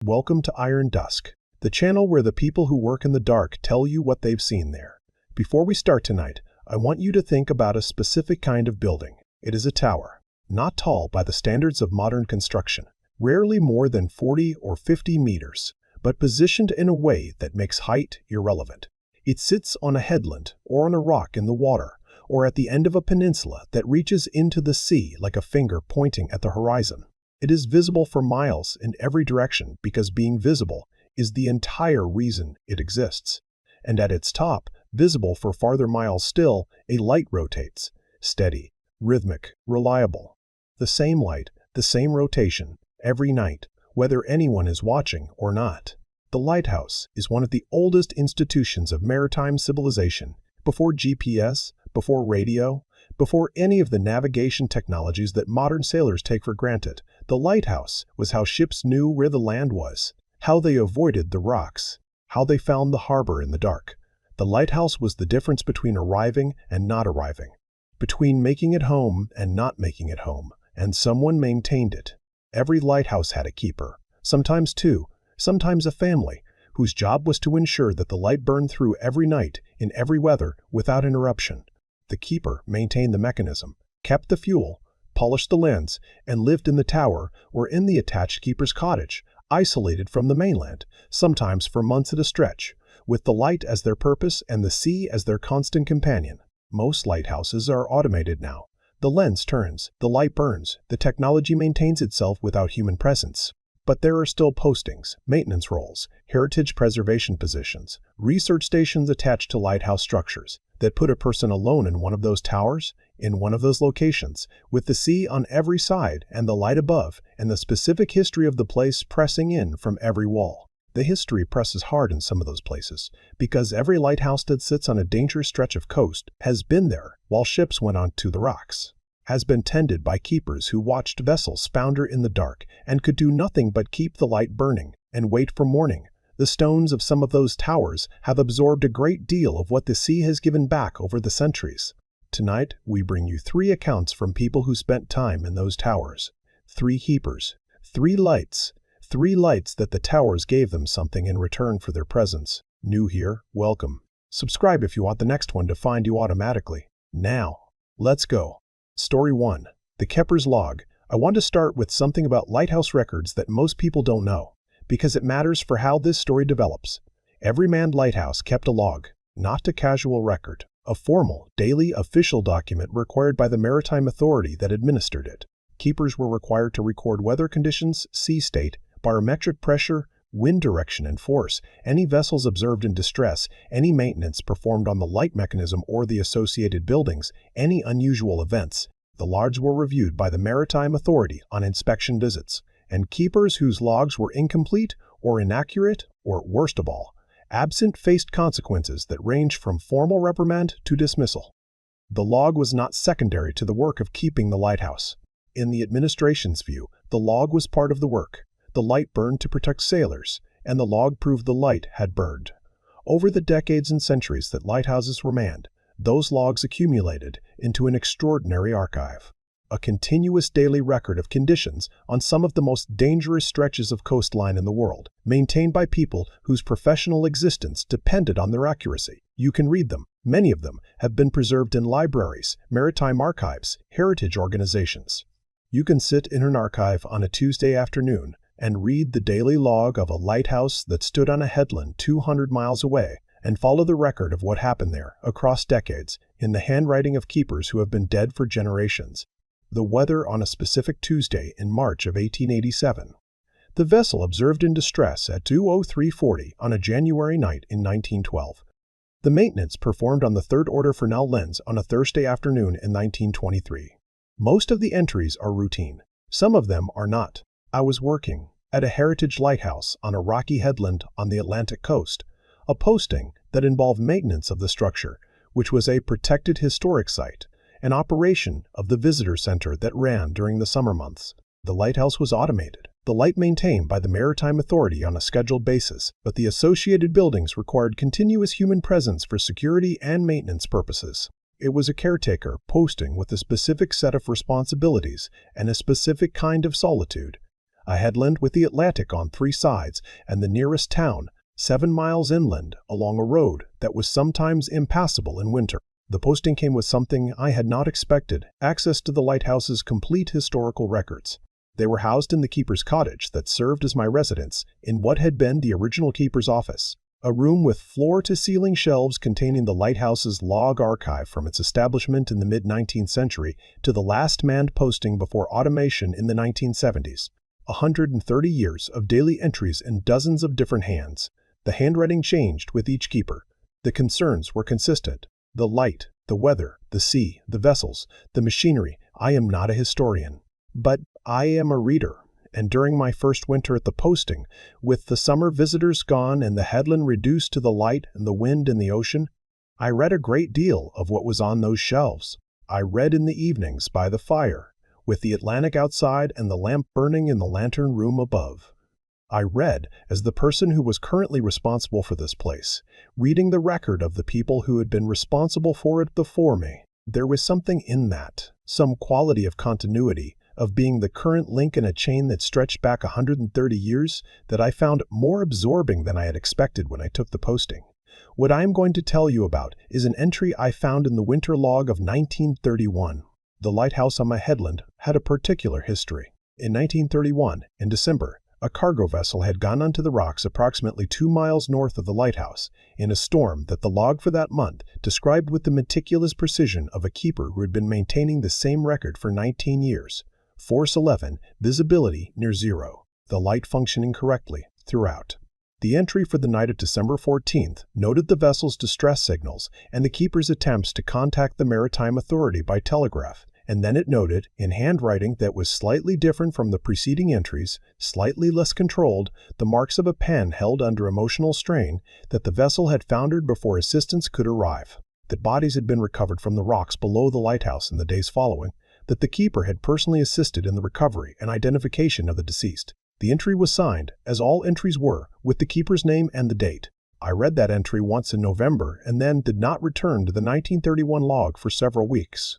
welcome to Dusk, the channel where the people who work in the dark tell you what they've seen there. Before we start tonight, I want you to think about a specific kind of building. It is a tower, not tall by the standards of modern construction, rarely more than 40 or 50 meters, but positioned in a way that makes height irrelevant. It sits on a headland or on a rock in the water, or at the end of a peninsula that reaches into the sea like a finger pointing at the horizon. It is visible for miles in every direction because being visible is the entire reason it exists. And at its top, visible for farther miles still, a light rotates. Steady, rhythmic, reliable. The same light, the same rotation, every night, whether anyone is watching or not. The lighthouse is one of the oldest institutions of maritime civilization. Before GPS, before radio, before any of the navigation technologies that modern sailors take for granted, the lighthouse was how ships knew where the land was, how they avoided the rocks, how they found the harbor in the dark. The lighthouse was the difference between arriving and not arriving, between making it home and not making it home, and someone maintained it. Every lighthouse had a keeper, sometimes two, sometimes a family, whose job was to ensure that the light burned through every night, in every weather, without interruption. The keeper maintained the mechanism, kept the fuel, polished the lens, and lived in the tower or in the attached keeper's cottage, isolated from the mainland, sometimes for months at a stretch, with the light as their purpose and the sea as their constant companion. Most lighthouses are automated now. The lens turns, the light burns, the technology maintains itself without human presence. But there are still postings, maintenance roles, heritage preservation positions, research stations attached to lighthouse structures that put a person alone in one of those towers, in one of those locations, with the sea on every side and the light above, and the specific history of the place pressing in from every wall. The history presses hard in some of those places, because every lighthouse that sits on a dangerous stretch of coast has been there while ships went onto the rocks, has been tended by keepers who watched vessels founder in the dark and could do nothing but keep the light burning and wait for morning. The stones of some of those towers have absorbed a great deal of what the sea has given back over the centuries. Tonight, we bring you 3 accounts from people who spent time in those towers. 3 keepers, 3 lights that the towers gave them something in return for their presence. New here, welcome. Subscribe if you want the next one to find you automatically. Now, let's go. Story 1. The Keeper's Log. I want to start with something about lighthouse records that most people don't know, because it matters for how this story develops. Every manned lighthouse kept a log, not a casual record, a formal, daily, official document required by the Maritime Authority that administered it. Keepers were required to record weather conditions, sea state, barometric pressure, wind direction and force, any vessels observed in distress, any maintenance performed on the light mechanism or the associated buildings, any unusual events. The logs were reviewed by the Maritime Authority on inspection visits, and keepers whose logs were incomplete or inaccurate, or worst of all, absent, faced consequences that ranged from formal reprimand to dismissal. The log was not secondary to the work of keeping the lighthouse. In the administration's view, the log was part of the work. The light burned to protect sailors, and the log proved the light had burned. Over the decades and centuries that lighthouses were manned, those logs accumulated into an extraordinary archive. A continuous daily record of conditions on some of the most dangerous stretches of coastline in the world, maintained by people whose professional existence depended on their accuracy. You can read them. Many of them have been preserved in libraries, maritime archives, heritage organizations. You can sit in an archive on a Tuesday afternoon and read the daily log of a lighthouse that stood on a headland 200 miles away and follow the record of what happened there across decades in the handwriting of keepers who have been dead for generations. The weather on a specific Tuesday in March of 1887. The vessel observed in distress at 2:03:40 on a January night in 1912. The maintenance performed on the third order Fresnel lens on a Thursday afternoon in 1923. Most of the entries are routine. Some of them are not. I was working at a heritage lighthouse on a rocky headland on the Atlantic coast, a posting that involved maintenance of the structure, which was a protected historic site, an operation of the visitor center that ran during the summer months. The lighthouse was automated, the light maintained by the Maritime Authority on a scheduled basis, but the associated buildings required continuous human presence for security and maintenance purposes. It was a caretaker posting with a specific set of responsibilities and a specific kind of solitude. a headland with the Atlantic on 3 sides and the nearest town 7 miles inland along a road that was sometimes impassable in winter. The posting came with something I had not expected: access to the lighthouse's complete historical records. They were housed in the keeper's cottage that served as my residence in what had been the original keeper's office, a room with floor-to-ceiling shelves containing the lighthouse's log archive from its establishment in the mid-19th century to the last manned posting before automation in the 1970s. 130 years of daily entries in dozens of different hands. The handwriting changed with each keeper. The concerns were consistent: the light, the weather, the sea, the vessels, the machinery. I am not a historian, but I am a reader. And during my first winter at the posting, with the summer visitors gone and the headland reduced to the light and the wind and the ocean, I read a great deal of what was on those shelves. I read in the evenings by the fire, with the Atlantic outside and the lamp burning in the lantern room above. I read as the person who was currently responsible for this place, reading the record of the people who had been responsible for it before me. There was something in that, some quality of continuity, of being the current link in a chain that stretched back 130 years, that I found more absorbing than I had expected when I took the posting. What I am going to tell you about is an entry I found in the winter log of 1931. The lighthouse on my headland had a particular history. In 1931, in December, a cargo vessel had gone onto the rocks approximately 2 miles north of the lighthouse in a storm that the log for that month described with the meticulous precision of a keeper who had been maintaining the same record for 19 years. Force 11, visibility near 0, the light functioning correctly throughout. The entry for the night of December 14th noted the vessel's distress signals and the keeper's attempts to contact the Maritime Authority by telegraph, and then it noted, in handwriting that was slightly different from the preceding entries, slightly less controlled, the marks of a pen held under emotional strain, that the vessel had foundered before assistance could arrive, that bodies had been recovered from the rocks below the lighthouse in the days following, that the keeper had personally assisted in the recovery and identification of the deceased. The entry was signed, as all entries were, with the keeper's name and the date. I read that entry once in November and then did not return to the 1931 log for several weeks.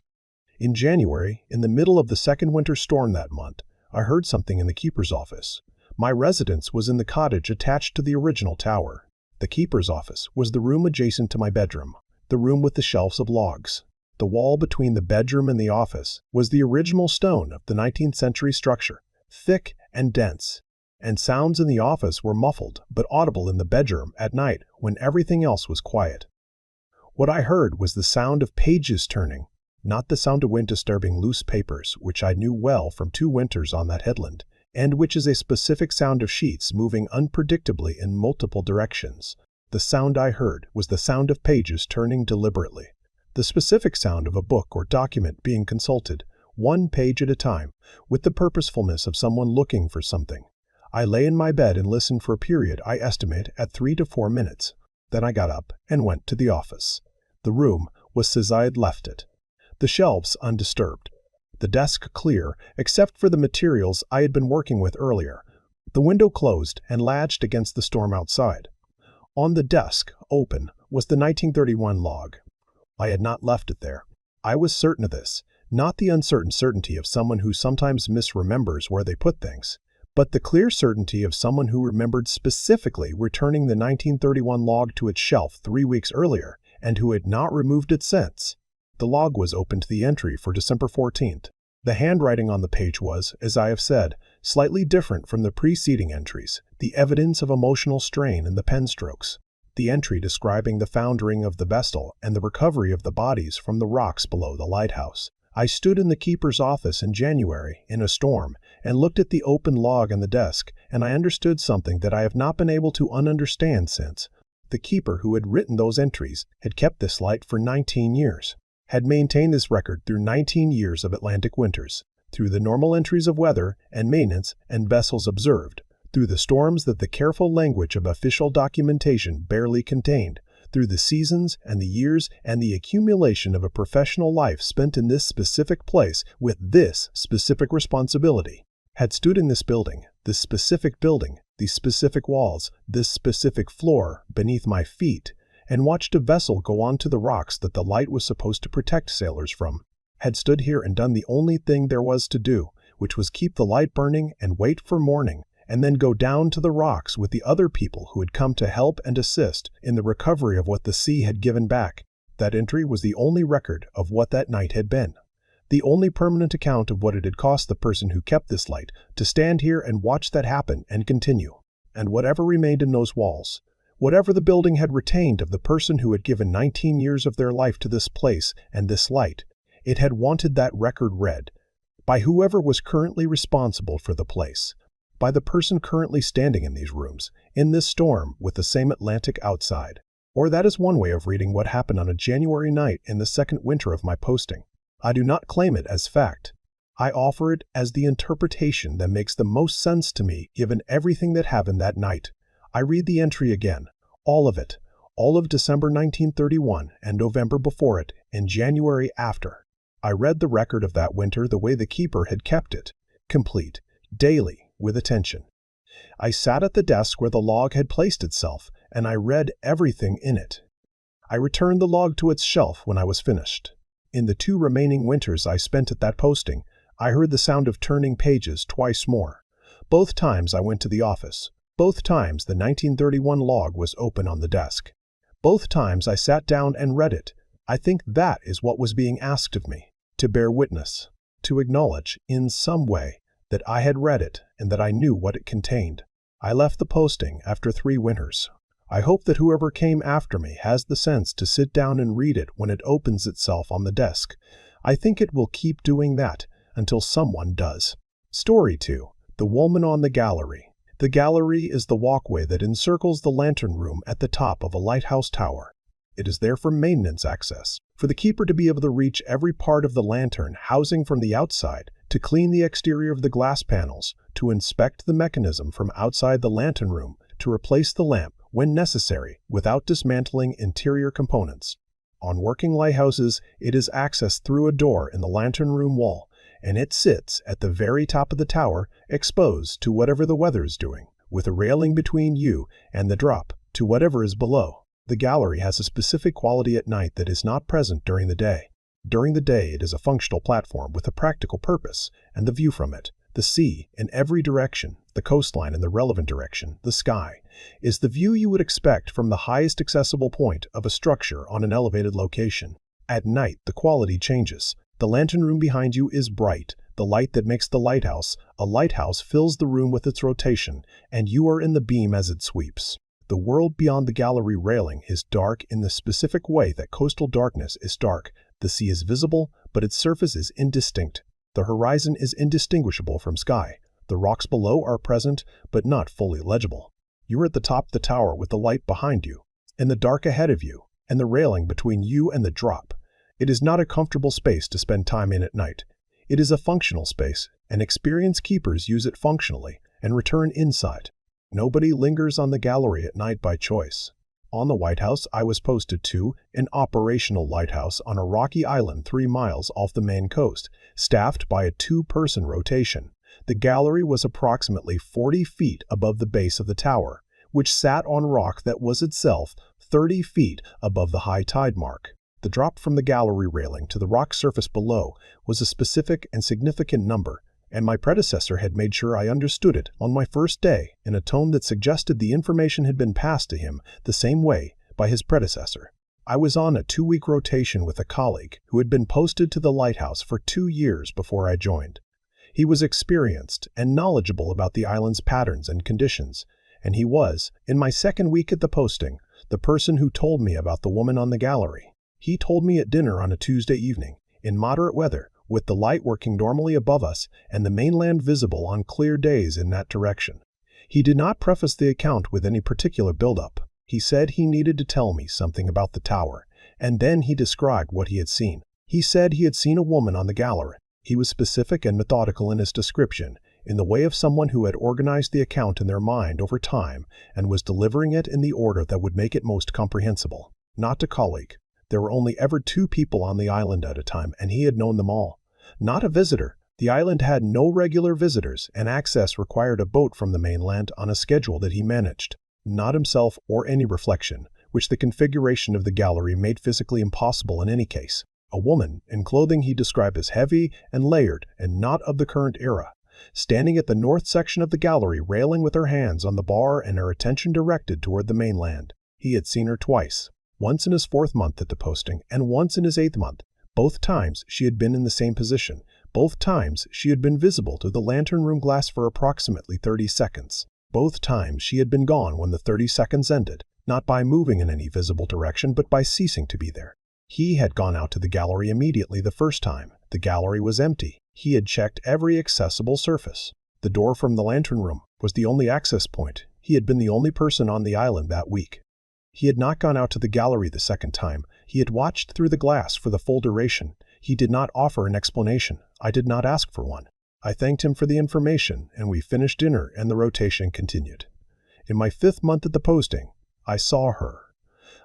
In January, in the middle of the second winter storm that month, I heard something in the keeper's office. My residence was in the cottage attached to the original tower. The keeper's office was the room adjacent to my bedroom, the room with the shelves of logs. The wall between the bedroom and the office was the original stone of the 19th century structure, thick and dense, and sounds in the office were muffled but audible in the bedroom at night when everything else was quiet. What I heard was the sound of pages turning, not the sound of wind disturbing loose papers, which I knew well from 2 winters on that headland, and which is a specific sound of sheets moving unpredictably in multiple directions. The sound I heard was the sound of pages turning deliberately, the specific sound of a book or document being consulted, 1 page at a time, with the purposefulness of someone looking for something. I lay in my bed and listened for a period I estimate at 3 to 4 minutes. Then I got up and went to the office. The room was as I had left it. The shelves undisturbed. The desk clear, except for the materials I had been working with earlier. The window closed and latched against the storm outside. On the desk, open, was the 1931 log. I had not left it there. I was certain of this, not the uncertain certainty of someone who sometimes misremembers where they put things, but the clear certainty of someone who remembered specifically returning the 1931 log to its shelf 3 weeks earlier and who had not removed it since. The log was open to the entry for December 14th. The handwriting on the page was, as I have said, slightly different from the preceding entries, the evidence of emotional strain in the pen strokes. The entry describing the foundering of the vessel and the recovery of the bodies from the rocks below the lighthouse. I stood in the keeper's office in January, in a storm, and looked at the open log on the desk, and I understood something that I have not been able to understand since. The keeper who had written those entries had kept this light for 19 years, had maintained this record through 19 years of Atlantic winters, through the normal entries of weather and maintenance and vessels observed, through the storms that the careful language of official documentation barely contained, through the seasons and the years and the accumulation of a professional life spent in this specific place with this specific responsibility, had stood in this building, these specific walls, this specific floor beneath my feet, and watched a vessel go on to the rocks that the light was supposed to protect sailors from, had stood here and done the only thing there was to do, which was keep the light burning and wait for morning, and then go down to the rocks with the other people who had come to help and assist in the recovery of what the sea had given back. That entry was the only record of what that night had been. The only permanent account of what it had cost the person who kept this light to stand here and watch that happen and continue. And whatever remained in those walls, whatever the building had retained of the person who had given 19 years of their life to this place and this light, it had wanted that record read by whoever was currently responsible for the place, by the person currently standing in these rooms, in this storm with the same Atlantic outside. Or that is one way of reading what happened on a January night in the second winter of my posting. I do not claim it as fact. I offer it as the interpretation that makes the most sense to me given everything that happened that night. I read the entry again, all of it, all of December 1931 and November before it and January after. I read the record of that winter the way the keeper had kept it, complete, daily, with attention. I sat at the desk where the log had placed itself, and I read everything in it. I returned the log to its shelf when I was finished. In the 2 remaining winters I spent at that posting, I heard the sound of turning pages twice more. Both times I went to the office. Both times the 1931 log was open on the desk. Both times I sat down and read it. I think that is what was being asked of me, to bear witness, to acknowledge, in some way, that I had read it and that I knew what it contained. I left the posting after 3 winters. I hope that whoever came after me has the sense to sit down and read it when it opens itself on the desk. I think it will keep doing that until someone does. Story 2. The Woman on the Gallery. The gallery is the walkway that encircles the lantern room at the top of a lighthouse tower. It is there for maintenance access, for the keeper to be able to reach every part of the lantern housing from the outside, to clean the exterior of the glass panels, to inspect the mechanism from outside the lantern room, to replace the lamp when necessary without dismantling interior components. On working lighthouses, it is accessed through a door in the lantern room wall, and it sits at the very top of the tower, exposed to whatever the weather is doing, with a railing between you and the drop to whatever is below. The gallery has a specific quality at night that is not present during the day. During the day, it is a functional platform with a practical purpose, and the view from it, the sea in every direction, the coastline in the relevant direction, the sky, is the view you would expect from the highest accessible point of a structure on an elevated location. At night, the quality changes. The lantern room behind you is bright, the light that makes the lighthouse. A lighthouse fills the room with its rotation, and you are in the beam as it sweeps. The world beyond the gallery railing is dark in the specific way that coastal darkness is dark. The sea is visible, but its surface is indistinct. The horizon is indistinguishable from sky. The rocks below are present, but not fully legible. You are at the top of the tower with the light behind you, and the dark ahead of you, and the railing between you and the drop. It is not a comfortable space to spend time in at night. It is a functional space, and experienced keepers use it functionally and return inside. Nobody lingers on the gallery at night by choice. On the lighthouse I was posted to, an operational lighthouse on a rocky island 3 miles off the main coast, staffed by a 2-person rotation. The gallery was approximately 40 feet above the base of the tower, which sat on rock that was itself 30 feet above the high tide mark. The drop from the gallery railing to the rock surface below was a specific and significant number, and my predecessor had made sure I understood it on my first day in a tone that suggested the information had been passed to him the same way by his predecessor. I was on a 2-week rotation with a colleague who had been posted to the lighthouse for 2 years before I joined. He was experienced and knowledgeable about the island's patterns and conditions, and he was, in my 2nd week at the posting, the person who told me about the woman on the gallery. He told me at dinner on a Tuesday evening, in moderate weather, with the light working normally above us and the mainland visible on clear days in that direction. He did not preface the account with any particular build-up. He said he needed to tell me something about the tower, and then he described what he had seen. He said he had seen a woman on the gallery. He was specific and methodical in his description, in the way of someone who had organized the account in their mind over time and was delivering it in the order that would make it most comprehensible. Not a colleague. There were only ever 2 people on the island at a time, and he had known them all. Not a visitor. The island had no regular visitors, and access required a boat from the mainland on a schedule that he managed. Not himself or any reflection, which the configuration of the gallery made physically impossible in any case. A woman, in clothing he described as heavy and layered and not of the current era, standing at the north section of the gallery railing with her hands on the bar and her attention directed toward the mainland. He had seen her twice, once in his 4th month at the posting and once in his 8th month. Both times she had been in the same position. Both times she had been visible through the lantern room glass for approximately 30 seconds. Both times she had been gone when the 30 seconds ended, not by moving in any visible direction but by ceasing to be there. He had gone out to the gallery immediately the first time. The gallery was empty. He had checked every accessible surface. The door from the lantern room was the only access point. He had been the only person on the island that week. He had not gone out to the gallery the second time. He had watched through the glass for the full duration. He did not offer an explanation. I did not ask for one. I thanked him for the information, and we finished dinner and the rotation continued. In my 5th month at the posting, I saw her.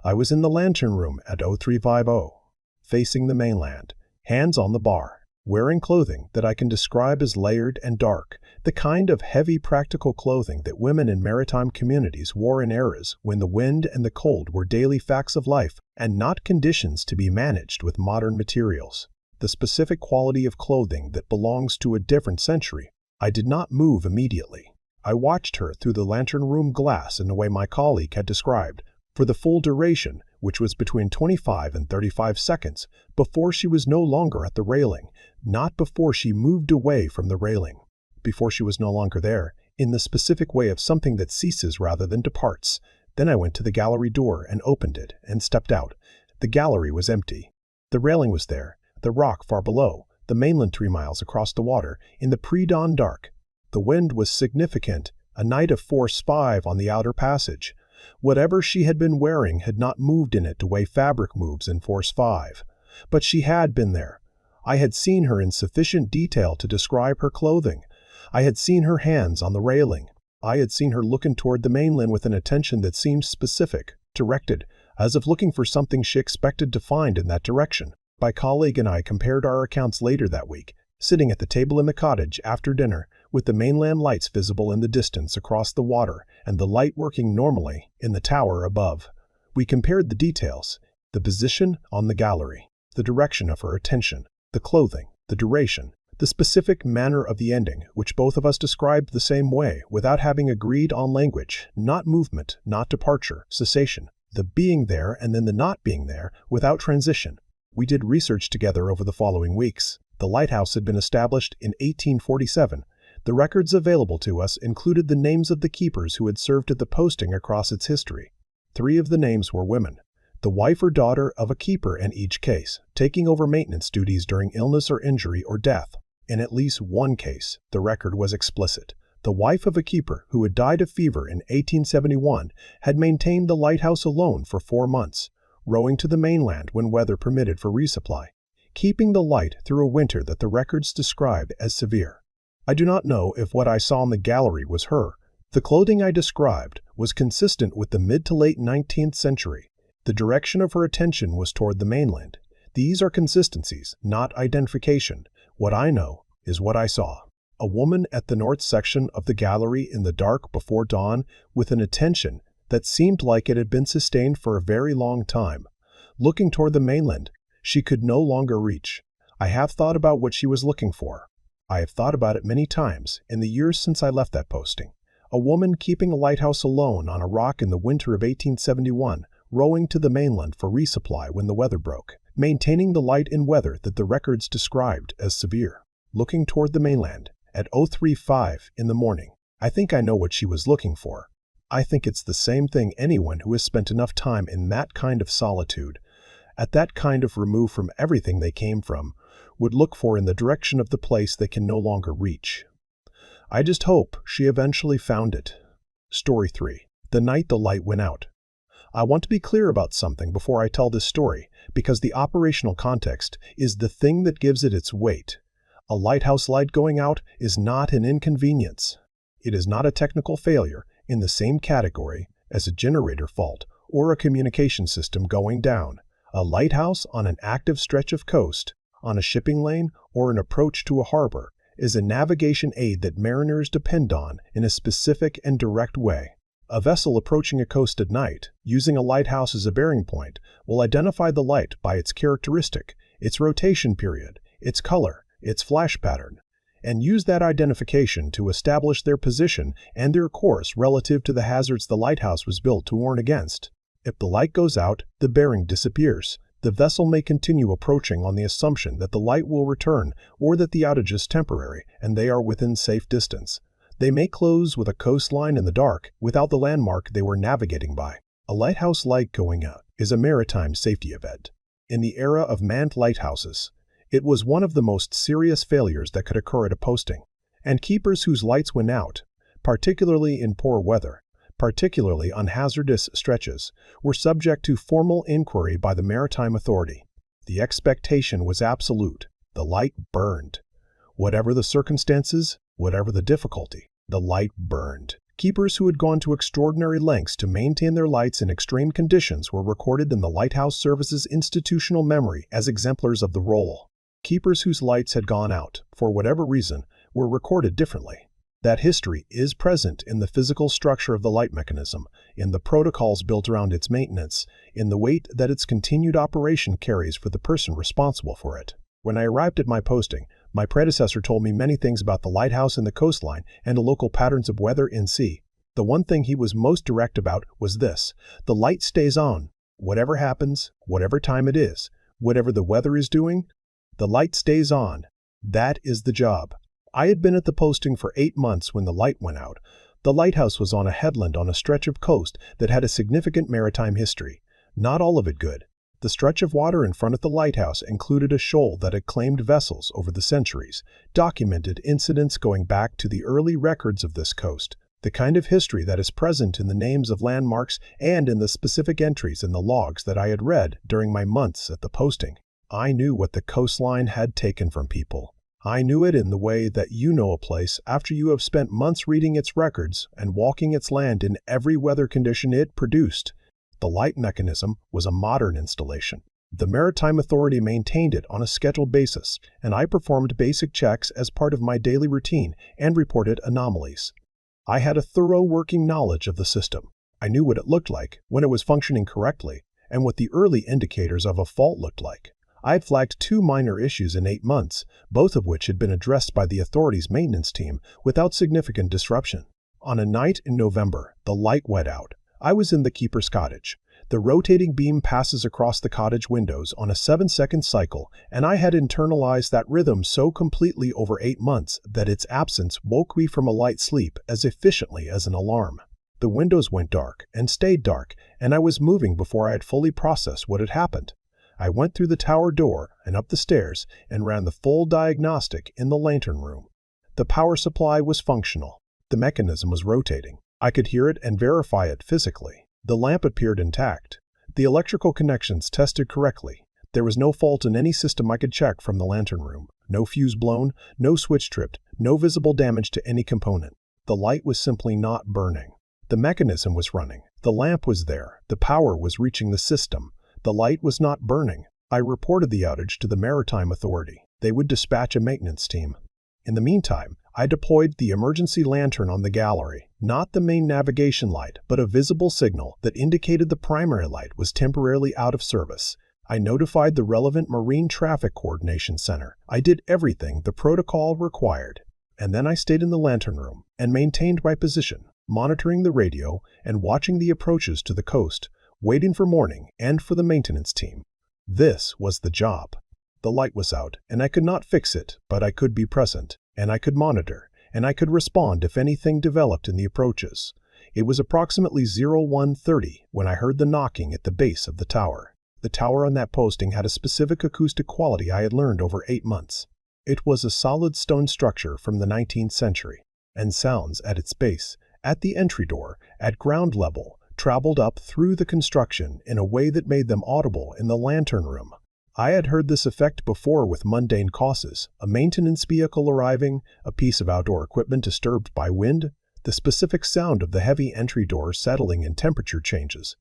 I was in the lantern room at 0350, facing the mainland, hands on the bar, wearing clothing that I can describe as layered and dark, the kind of heavy practical clothing that women in maritime communities wore in eras when the wind and the cold were daily facts of life and not conditions to be managed with modern materials. The specific quality of clothing that belongs to a different century. I did not move immediately. I watched her through the lantern room glass in the way my colleague had described, for the full duration, which was between 25 and 35 seconds, before she was no longer at the railing, not before she moved away from the railing, before she was no longer there, in the specific way of something that ceases rather than departs. Then I went to the gallery door and opened it and stepped out. The gallery was empty. The railing was there, the rock far below, the mainland 3 miles across the water, in the pre-dawn dark. The wind was significant, a night of force 5 on the outer passage. Whatever she had been wearing had not moved in it the way fabric moves in force 5. But she had been there. I had seen her in sufficient detail to describe her clothing. I had seen her hands on the railing. I had seen her looking toward the mainland with an attention that seemed specific, directed, as if looking for something she expected to find in that direction. My colleague and I compared our accounts later that week, sitting at the table in the cottage after dinner, with the mainland lights visible in the distance across the water and the light working normally in the tower above. We compared the details, the position on the gallery, the direction of her attention, the clothing, the duration, the specific manner of the ending, which both of us described the same way without having agreed on language, not movement, not departure, cessation, the being there and then the not being there without transition. We did research together over the following weeks. The lighthouse had been established in 1847. The records available to us included the names of the keepers who had served at the posting across its history. 3 of the names were women, the wife or daughter of a keeper in each case, taking over maintenance duties during illness or injury or death. In at least one case, the record was explicit. The wife of a keeper who had died of fever in 1871 had maintained the lighthouse alone for 4 months, rowing to the mainland when weather permitted for resupply, keeping the light through a winter that the records describe as severe. I do not know if what I saw in the gallery was her. The clothing I described was consistent with the mid to late 19th century. The direction of her attention was toward the mainland. These are consistencies, not identification. What I know is what I saw. A woman at the north section of the gallery in the dark before dawn with an attention that seemed like it had been sustained for a very long time, looking toward the mainland she could no longer reach. I have thought about what she was looking for. I have thought about it many times in the years since I left that posting. A woman keeping a lighthouse alone on a rock in the winter of 1871, rowing to the mainland for resupply when the weather broke, maintaining the light in weather that the records described as severe, looking toward the mainland at 03:05 in the morning. I think I know what she was looking for. I think it's the same thing anyone who has spent enough time in that kind of solitude, at that kind of remove from everything they came from, would look for in the direction of the place they can no longer reach. I just hope she eventually found it. Story 3. The night the light went out. I want to be clear about something before I tell this story, because the operational context is the thing that gives it its weight. A lighthouse light going out is not an inconvenience. It is not a technical failure in the same category as a generator fault or a communication system going down. A lighthouse on an active stretch of coast, on a shipping lane, or an approach to a harbor is a navigation aid that mariners depend on in a specific and direct way. A vessel approaching a coast at night, using a lighthouse as a bearing point, will identify the light by its characteristic its rotation period, its color, its flash pattern, and use that identification to establish their position and their course relative to the hazards the lighthouse was built to warn against. If the light goes out, the bearing disappears. The vessel may continue approaching on the assumption that the light will return or that the outage is temporary and they are within safe distance. They may close with a coastline in the dark without the landmark they were navigating by. A lighthouse light going out is a maritime safety event. In the era of manned lighthouses, it was one of the most serious failures that could occur at a posting, and keepers whose lights went out, particularly in poor weather, particularly on hazardous stretches, were subject to formal inquiry by the Maritime Authority. The expectation was absolute. The light burned. Whatever the circumstances, whatever the difficulty, the light burned. Keepers who had gone to extraordinary lengths to maintain their lights in extreme conditions were recorded in the Lighthouse Service's institutional memory as exemplars of the role. Keepers whose lights had gone out, for whatever reason, were recorded differently. That history is present in the physical structure of the light mechanism, in the protocols built around its maintenance, in the weight that its continued operation carries for the person responsible for it. When I arrived at my posting, my predecessor told me many things about the lighthouse and the coastline and the local patterns of weather in sea. The one thing he was most direct about was this: the light stays on. Whatever happens, whatever time it is, whatever the weather is doing, the light stays on. That is the job. I had been at the posting for 8 months when the light went out. The lighthouse was on a headland on a stretch of coast that had a significant maritime history. Not all of it good. The stretch of water in front of the lighthouse included a shoal that had claimed vessels over the centuries, documented incidents going back to the early records of this coast, the kind of history that is present in the names of landmarks and in the specific entries in the logs that I had read during my months at the posting. I knew what the coastline had taken from people. I knew it in the way that you know a place after you have spent months reading its records and walking its land in every weather condition it produced. The light mechanism was a modern installation. The Maritime Authority maintained it on a scheduled basis, and I performed basic checks as part of my daily routine and reported anomalies. I had a thorough working knowledge of the system. I knew what it looked like when it was functioning correctly and what the early indicators of a fault looked like. I had flagged 2 minor issues in 8 months, both of which had been addressed by the authority's maintenance team without significant disruption. On a night in November, the light went out. I was in the keeper's cottage. The rotating beam passes across the cottage windows on a 7-second cycle, and I had internalized that rhythm so completely over 8 months that its absence woke me from a light sleep as efficiently as an alarm. The windows went dark and stayed dark, and I was moving before I had fully processed what had happened. I went through the tower door and up the stairs and ran the full diagnostic in the lantern room. The power supply was functional. The mechanism was rotating. I could hear it and verify it physically. The lamp appeared intact. The electrical connections tested correctly. There was no fault in any system I could check from the lantern room. No fuse blown, no switch tripped, no visible damage to any component. The light was simply not burning. The mechanism was running. The lamp was there. The power was reaching the system. The light was not burning. I reported the outage to the Maritime Authority. They would dispatch a maintenance team. In the meantime, I deployed the emergency lantern on the gallery, not the main navigation light, but a visible signal that indicated the primary light was temporarily out of service. I notified the relevant Marine Traffic Coordination Center. I did everything the protocol required. And then I stayed in the lantern room and maintained my position, monitoring the radio and watching the approaches to the coast, waiting for morning and for the maintenance team. This was the job. The light was out, and I could not fix it, but I could be present, and I could monitor, and I could respond if anything developed in the approaches. It was approximately 01:30 when I heard the knocking at the base of the tower. The tower on that posting had a specific acoustic quality I had learned over 8 months. It was a solid stone structure from the 19th century, and sounds at its base, at the entry door, at ground level, traveled up through the construction in a way that made them audible in the lantern room. I had heard this effect before with mundane causes: a maintenance vehicle arriving, a piece of outdoor equipment disturbed by wind, the specific sound of the heavy entry door settling in temperature changes.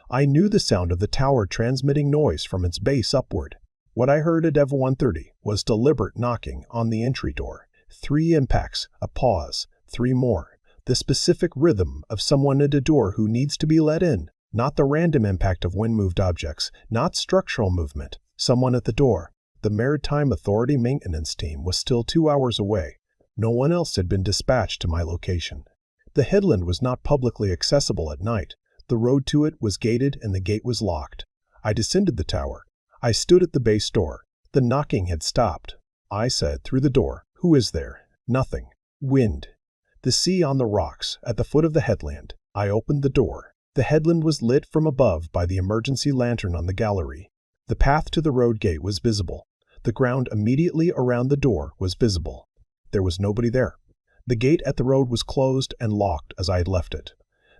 I knew the sound of the tower transmitting noise from its base upward. What I heard at EV 130 was deliberate knocking on the entry door. 3 impacts, a pause, 3 more. The specific rhythm of someone at a door who needs to be let in, not the random impact of wind-moved objects, not structural movement. Someone at the door. The Maritime Authority maintenance team was still 2 hours away. No one else had been dispatched to my location. The headland was not publicly accessible at night. The road to it was gated and the gate was locked. I descended the tower. I stood at the base door. The knocking had stopped. I said through the door, "Who is there?" Nothing. Wind. The sea on the rocks at the foot of the headland. I opened the door. The headland was lit from above by the emergency lantern on the gallery. The path to the road gate was visible. The ground immediately around the door was visible. There was nobody there. The gate at the road was closed and locked as I had left it.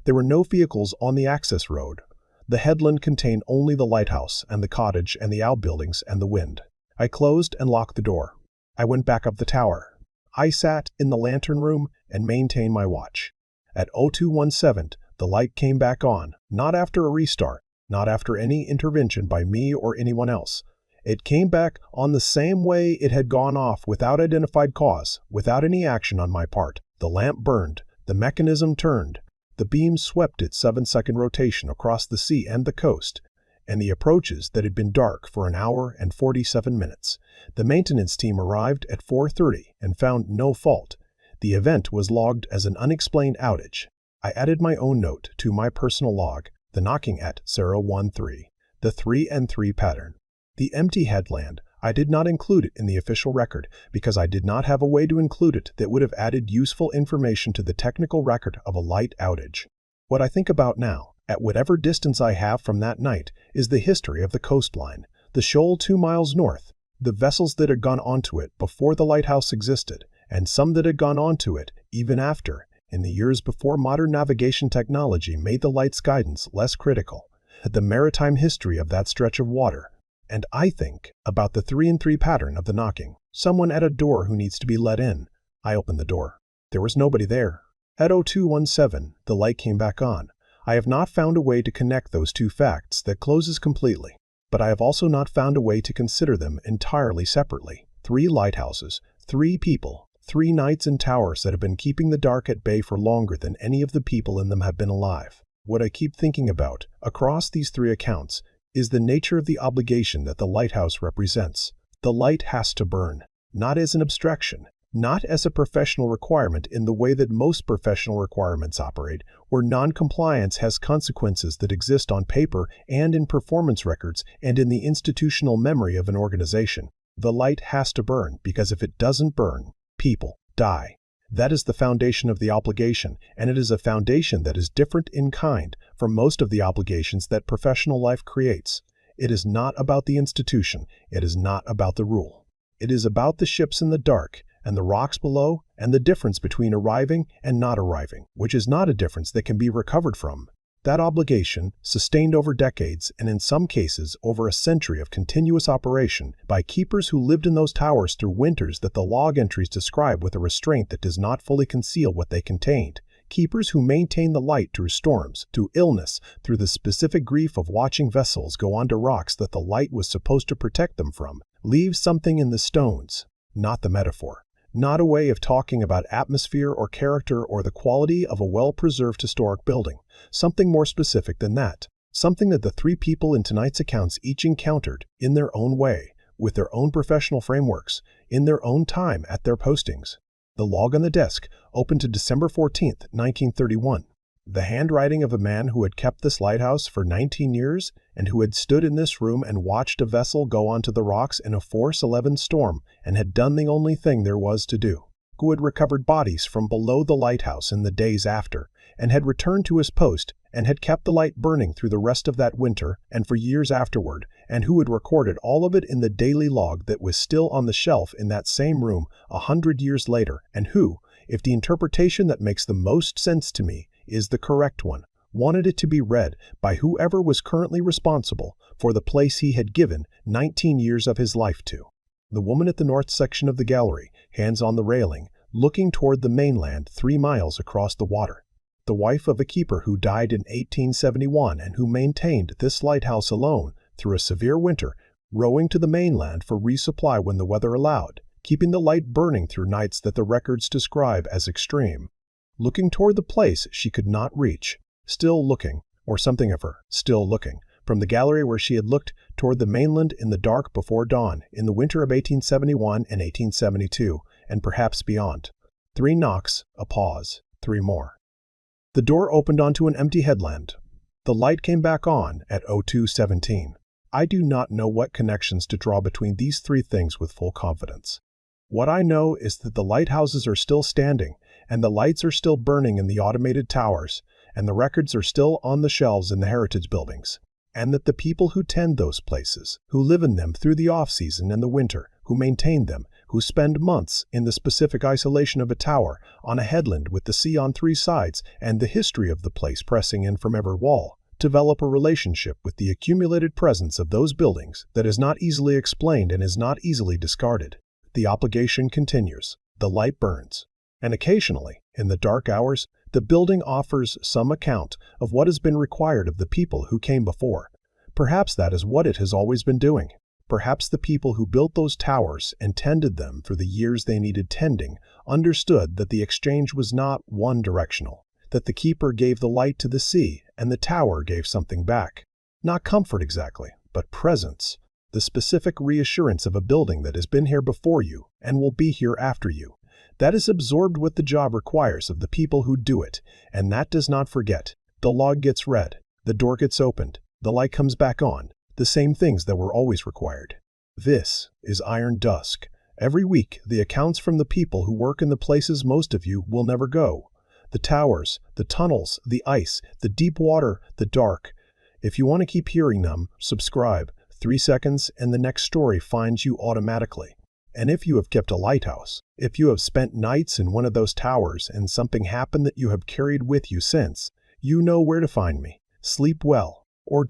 There were no vehicles on the access road. The headland contained only the lighthouse and the cottage and the outbuildings and the wind. I closed and locked the door. I went back up the tower. I sat in the lantern room and maintained my watch. At 0217, the light came back on, not after a restart, not after any intervention by me or anyone else. It came back on the same way it had gone off without identified cause, without any action on my part. The lamp burned, the mechanism turned, the beam swept its 7-second rotation across the sea and the coast, and the approaches that had been dark for an hour and 47 minutes. The maintenance team arrived at 4:30 and found no fault. The event was logged as an unexplained outage. I added my own note to my personal log, the knocking at 013, the 3 and 3 pattern. The empty headland, I did not include it in the official record because I did not have a way to include it that would have added useful information to the technical record of a light outage. What I think about now, at whatever distance I have from that night, is the history of the coastline, the shoal 2 miles north, the vessels that had gone onto it before the lighthouse existed, and some that had gone onto it even after, in the years before modern navigation technology made the light's guidance less critical, the maritime history of that stretch of water. And I think about the 3 and 3 pattern of the knocking. Someone at a door who needs to be let in. I opened the door. There was nobody there. At 0217, the light came back on. I have not found a way to connect those two facts that closes completely, but I have also not found a way to consider them entirely separately. 3 lighthouses, 3 people, 3 nights in towers that have been keeping the dark at bay for longer than any of the people in them have been alive. What I keep thinking about, across these 3 accounts, is the nature of the obligation that the lighthouse represents. The light has to burn, not as an abstraction, not as a professional requirement in the way that most professional requirements operate, where non-compliance has consequences that exist on paper and in performance records and in the institutional memory of an organization. The light has to burn because if it doesn't burn, people die. That is the foundation of the obligation, and it is a foundation that is different in kind from most of the obligations that professional life creates. It is not about the institution. It is not about the rule. It is about the ships in the dark and the rocks below and the difference between arriving and not arriving, which is not a difference that can be recovered from. That obligation, sustained over decades and in some cases over a century of continuous operation by keepers who lived in those towers through winters that the log entries describe with a restraint that does not fully conceal what they contained, keepers who maintain the light through storms, through illness, through the specific grief of watching vessels go onto rocks that the light was supposed to protect them from, leave something in the stones, not the metaphor. Not a way of talking about atmosphere or character or the quality of a well-preserved historic building. Something more specific than that. Something that the 3 people in tonight's accounts each encountered in their own way, with their own professional frameworks, in their own time at their postings. The log on the desk, open to December 14th, 1931. The handwriting of a man who had kept this lighthouse for 19 years and who had stood in this room and watched a vessel go onto the rocks in a force 11 storm and had done the only thing there was to do, who had recovered bodies from below the lighthouse in the days after and had returned to his post and had kept the light burning through the rest of that winter and for years afterward, and who had recorded all of it in the daily log that was still on the shelf in that same room 100 years later, and who, if the interpretation that makes the most sense to me is the correct one, wanted it to be read by whoever was currently responsible for the place he had given 19 years of his life to. The woman at the north section of the gallery, hands on the railing, looking toward the mainland 3 miles across the water. The wife of a keeper who died in 1871 and who maintained this lighthouse alone through a severe winter, rowing to the mainland for resupply when the weather allowed, keeping the light burning through nights that the records describe as extreme. Looking toward the place she could not reach, still looking, or something of her, still looking, from the gallery where she had looked toward the mainland in the dark before dawn, in the winter of 1871 and 1872, and perhaps beyond. 3 knocks, a pause, 3 more. The door opened onto an empty headland. The light came back on at 02:17. I do not know what connections to draw between these 3 things with full confidence. What I know is that the lighthouses are still standing, and the lights are still burning in the automated towers, and the records are still on the shelves in the heritage buildings, and that the people who tend those places, who live in them through the off-season and the winter, who maintain them, who spend months in the specific isolation of a tower on a headland with the sea on 3 sides and the history of the place pressing in from every wall, develop a relationship with the accumulated presence of those buildings that is not easily explained and is not easily discarded. The obligation continues. The light burns. And occasionally, in the dark hours, the building offers some account of what has been required of the people who came before. Perhaps that is what it has always been doing. Perhaps the people who built those towers and tended them for the years they needed tending understood that the exchange was not one-directional, that the keeper gave the light to the sea and the tower gave something back. Not comfort exactly, but presence. The specific reassurance of a building that has been here before you and will be here after you. That is absorbed what the job requires of the people who do it, and that does not forget. The log gets read, the door gets opened, the light comes back on, the same things that were always required. This is Iron Dusk. Every week, the accounts from the people who work in the places most of you will never go. The towers, the tunnels, the ice, the deep water, the dark. If you want to keep hearing them, subscribe. 3 seconds and the next story finds you automatically. And if you have kept a lighthouse, if you have spent nights in one of those towers and something happened that you have carried with you since, you know where to find me. Sleep well, or